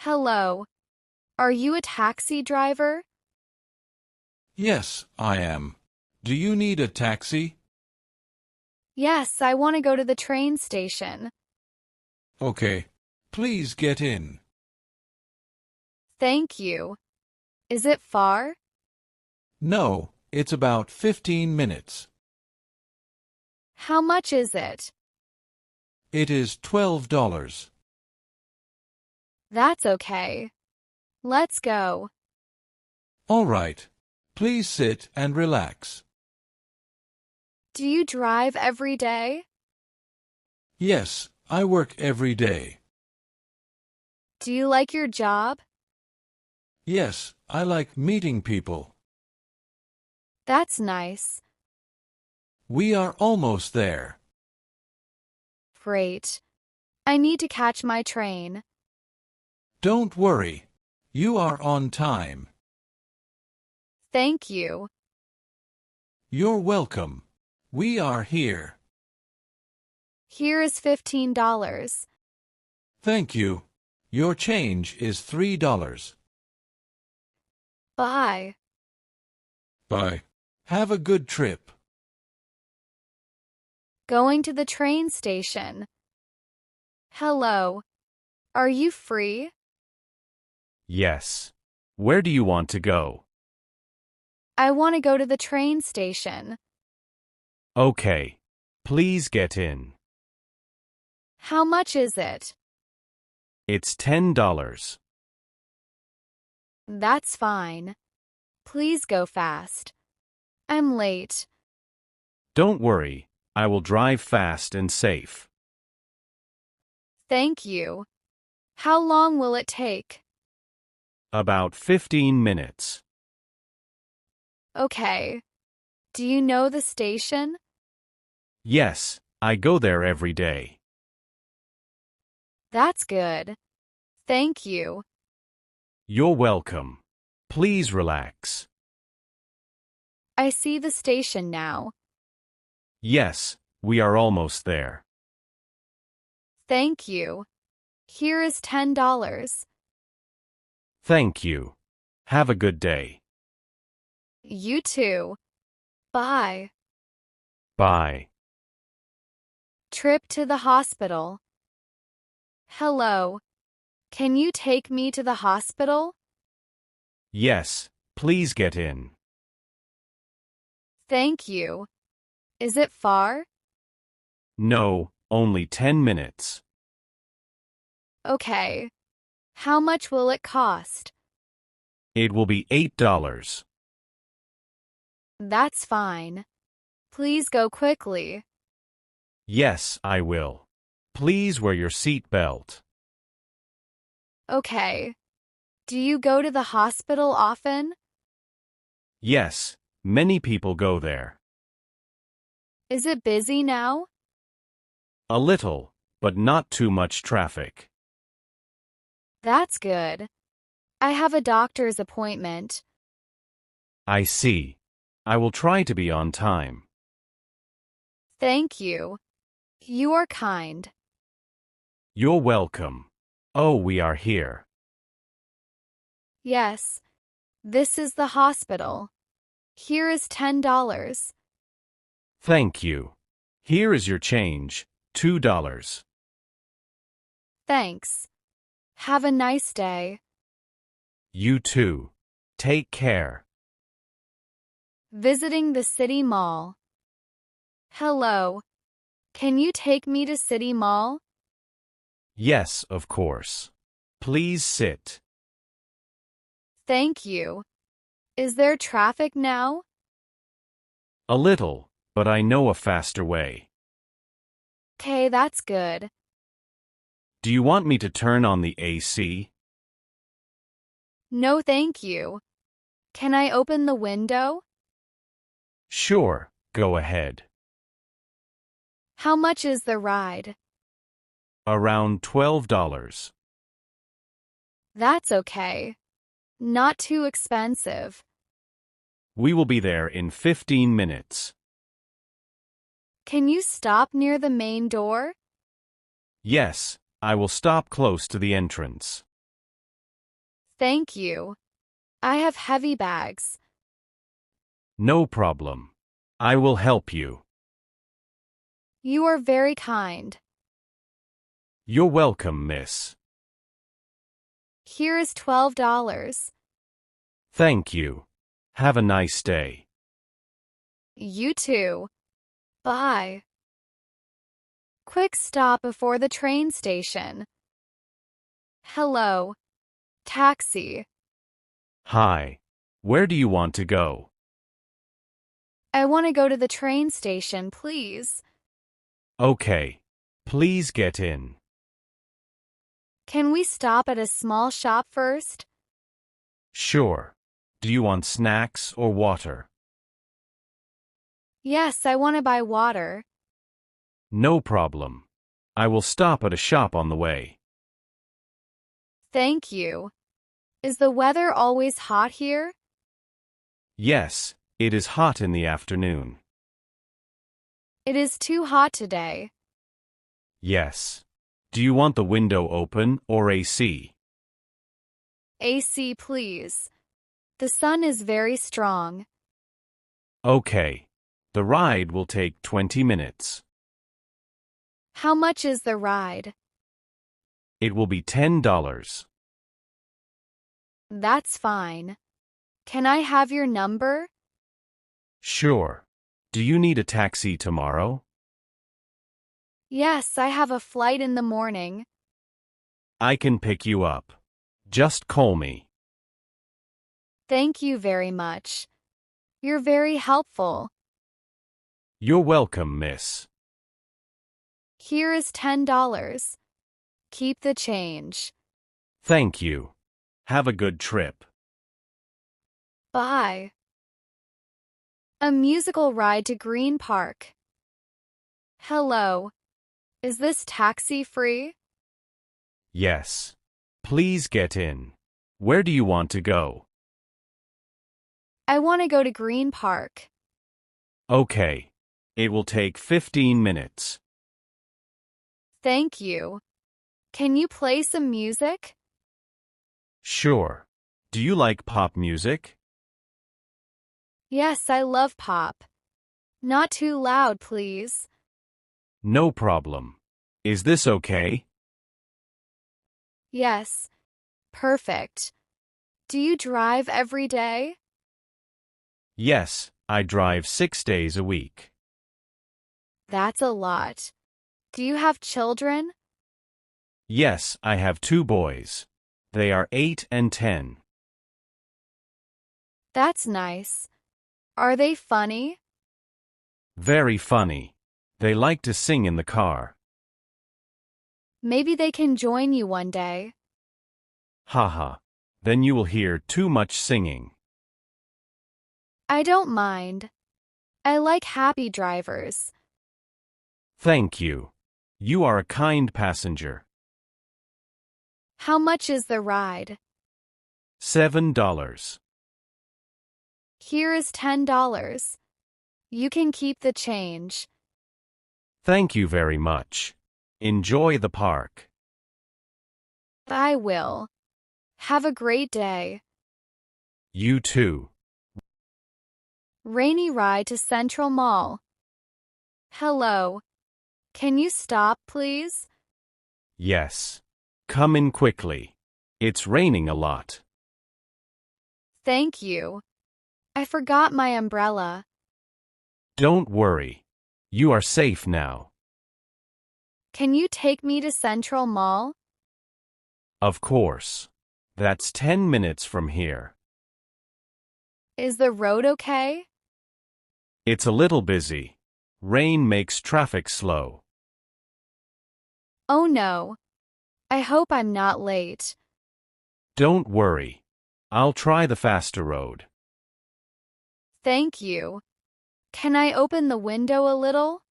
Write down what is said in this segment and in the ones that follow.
Hello. Are you a taxi driver? Yes, I am. Do you need a taxi? Yes, I want to go to the train station. Okay. Please get in. Thank you. Is it far? No, it's about 15 minutes. How much is it? It is $12. That's okay. Let's go. All right. Please sit and relax. Do you drive every day? Yes, I work every day. Do you like your job? Yes, I like meeting people. That's nice. We are almost there. Great. I need to catch my train. Don't worry. You are on time. Thank you. You're welcome. We are here. Here is $15. Thank you. Your change is $3. Bye. Bye. Have a good trip. Going to the train station. Hello. Are you free? Yes. Where do you want to go? I want to go to the train station. Okay. Please get in. How much is it? It's $10. That's fine. Please go fast. I'm late. Don't worry. I will drive fast and safe. Thank you. How long will it take? About 15 minutes. Okay. Do you know the station? Yes, I go there every day. That's good. Thank you. You're welcome. Please relax. I see the station now. Yes, we are almost there. Thank you. Here is $10. Thank you. Have a good day. You too. Bye. Bye. Trip to the hospital. Hello. Can you take me to the hospital? Yes, please get in. Thank you. Is it far? No, only 10 minutes. Okay. How much will it cost? It will be $8. That's fine. Please go quickly. Yes, I will. Please wear your seat belt. Okay. Do you go to the hospital often? Yes, many people go there. Is it busy now? A little, but not too much traffic. That's good. I have a doctor's appointment. I see. I will try to be on time. Thank you. You are kind. You're welcome. Oh, we are here. Yes. This is the hospital. Here is $10. Thank you. Here is your change, $2. Thanks. Have a nice day. You too. Take care. Visiting the city mall. Hello. Can you take me to City Mall? Yes, of course. Please sit. Thank you. Is there traffic now? A little, but I know a faster way. Okay, that's good. Do you want me to turn on the AC? No, thank you. Can I open the window? Sure, go ahead. How much is the ride? Around $12. That's okay. Not too expensive. We will be there in 15 minutes. Can you stop near the main door? Yes, I will stop close to the entrance. Thank you. I have heavy bags. No problem. I will help you. You are very kind. You're welcome, miss. Here is $12. Thank you. Have a nice day. You too. Bye. Quick stop before the train station. Hello. Taxi. Hi. Where do you want to go? I want to go to the train station, please. Okay. Please get in. Can we stop at a small shop first? Sure. Do you want snacks or water? Yes, I want to buy water. No problem. I will stop at a shop on the way. Thank you. Is the weather always hot here? Yes, it is hot in the afternoon. It is too hot today. Yes. Do you want the window open or AC? AC, please. The sun is very strong. Okay. The ride will take 20 minutes. How much is the ride? It will be $10. That's fine. Can I have your number? Sure. Do you need a taxi tomorrow? Yes, I have a flight in the morning. I can pick you up. Just call me. Thank you very much. You're very helpful. You're welcome, miss. Here is $10. Keep the change. Thank you. Have a good trip. Bye. A musical ride to Green Park. Hello. Is this taxi free? Yes. Please get in. Where do you want to go? I want to go to Green Park. Okay. It will take 15 minutes. Thank you. Can you play some music? Sure. Do you like pop music? Yes, I love pop. Not too loud, please. No problem. Is this okay? Yes. Perfect. Do you drive every day? Yes, I drive 6 days a week. That's a lot. Do you have children? Yes, I have 2 boys. They are 8 and 10. That's nice. Are they funny? Very funny. They like to sing in the car. Maybe they can join you one day. Haha. Then you will hear too much singing. I don't mind. I like happy drivers. Thank you. You are a kind passenger. How much is the ride? $7. Here is $10. You can keep the change. Thank you very much. Enjoy the park. I will. Have a great day. You too. Rainy ride to Central Mall. Hello. Can you stop, please? Yes. Come in quickly. It's raining a lot. Thank you. I forgot my umbrella. Don't worry. You are safe now. Can you take me to Central Mall? Of course. That's 10 minutes from here. Is the road okay? It's a little busy. Rain makes traffic slow. Oh no. I hope I'm not late. Don't worry. I'll try the faster road. Thank you. Can I open the window a little?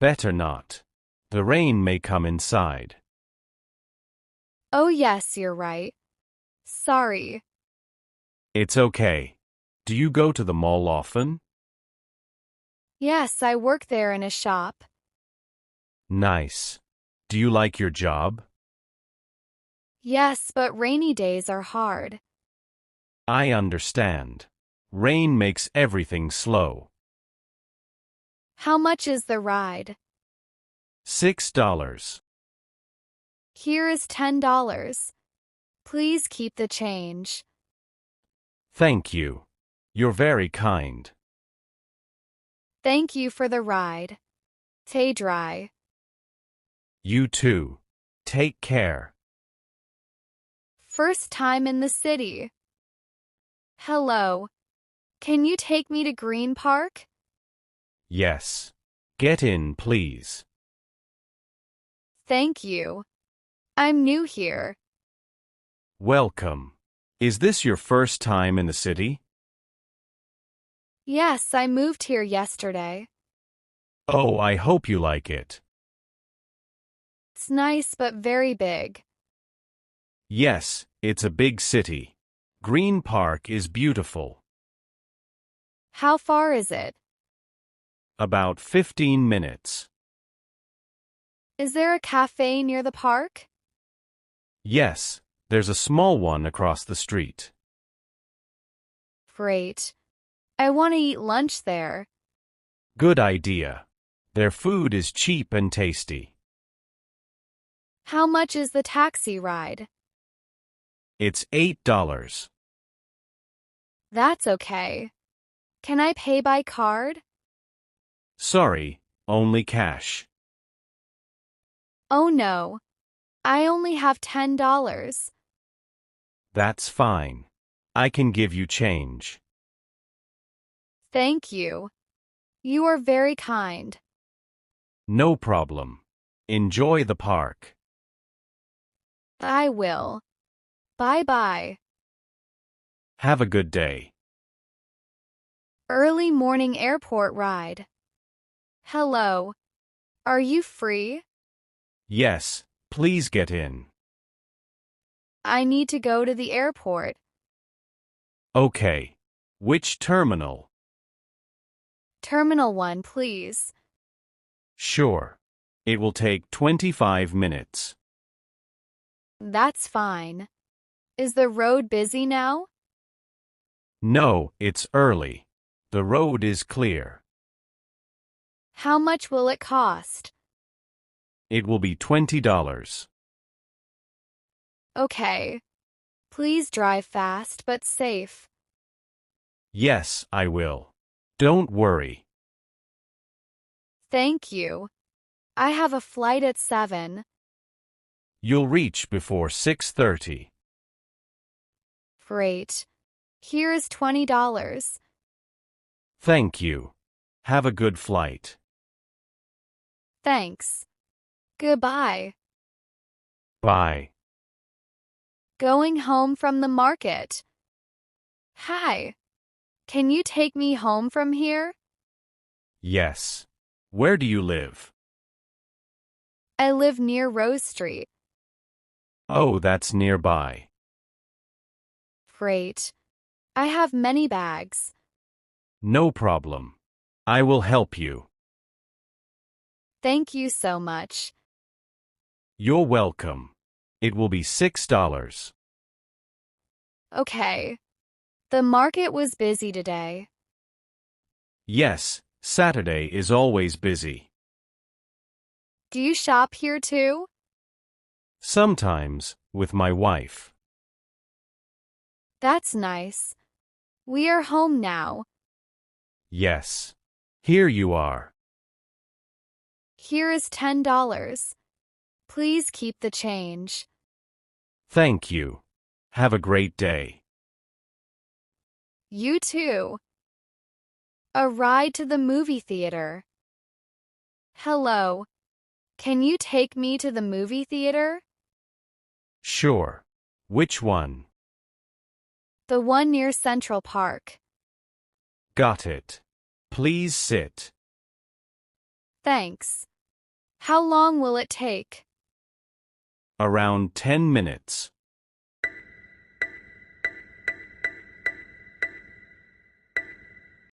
Better not. The rain may come inside. Oh yes, you're right. Sorry. It's okay. Do you go to the mall often? Yes, I work there in a shop. Nice. Do you like your job? Yes, but rainy days are hard. I understand. Rain makes everything slow. How much is the ride? $6. Here is $10. Please keep the change. Thank you. You're very kind. Thank you for the ride. Stay dry. You too. Take care. First time in the city. Hello. Can you take me to Green Park? Yes. Get in, please. Thank you. I'm new here. Welcome. Is this your first time in the city? Yes, I moved here yesterday. Oh, I hope you like it. It's nice but very big. Yes, it's a big city. Green Park is beautiful. How far is it? About 15 minutes. Is there a cafe near the park? Yes, there's a small one across the street. Great. I want to eat lunch there. Good idea. Their food is cheap and tasty. How much is the taxi ride? It's $8. That's okay. Can I pay by card? Sorry, only cash. Oh no. I only have $10. That's fine. I can give you change. Thank you. You are very kind. No problem. Enjoy the park. I will. Bye-bye. Have a good day. Early morning airport ride. Hello. Are you free? Yes, please get in. I need to go to the airport. Okay. Which terminal? Terminal 1, please. Sure. It will take 25 minutes. That's fine. Is the road busy now? No, it's early. The road is clear. How much will it cost? It will be $20. Okay. Please drive fast but safe. Yes, I will. Don't worry. Thank you. I have a flight at 7. You'll reach before 6:30. Great. Here is $20. Thank you. Have a good flight. Thanks. Goodbye. Bye. Going home from the market. Hi. Can you take me home from here? Yes. Where do you live? I live near Rose Street. Oh, that's nearby. Great. I have many bags. No problem. I will help you. Thank you so much. You're welcome. It will be $6. Okay. The market was busy today. Yes, Saturday is always busy. Do you shop here too? Sometimes, with my wife. That's nice. We are home now. Yes. Here you are. Here is $10. Please keep the change. Thank you. Have a great day. You too. A ride to the movie theater. Hello. Can you take me to the movie theater? Sure. Which one? The one near Central Park. Got it. Please sit. Thanks. How long will it take? Around 10 minutes.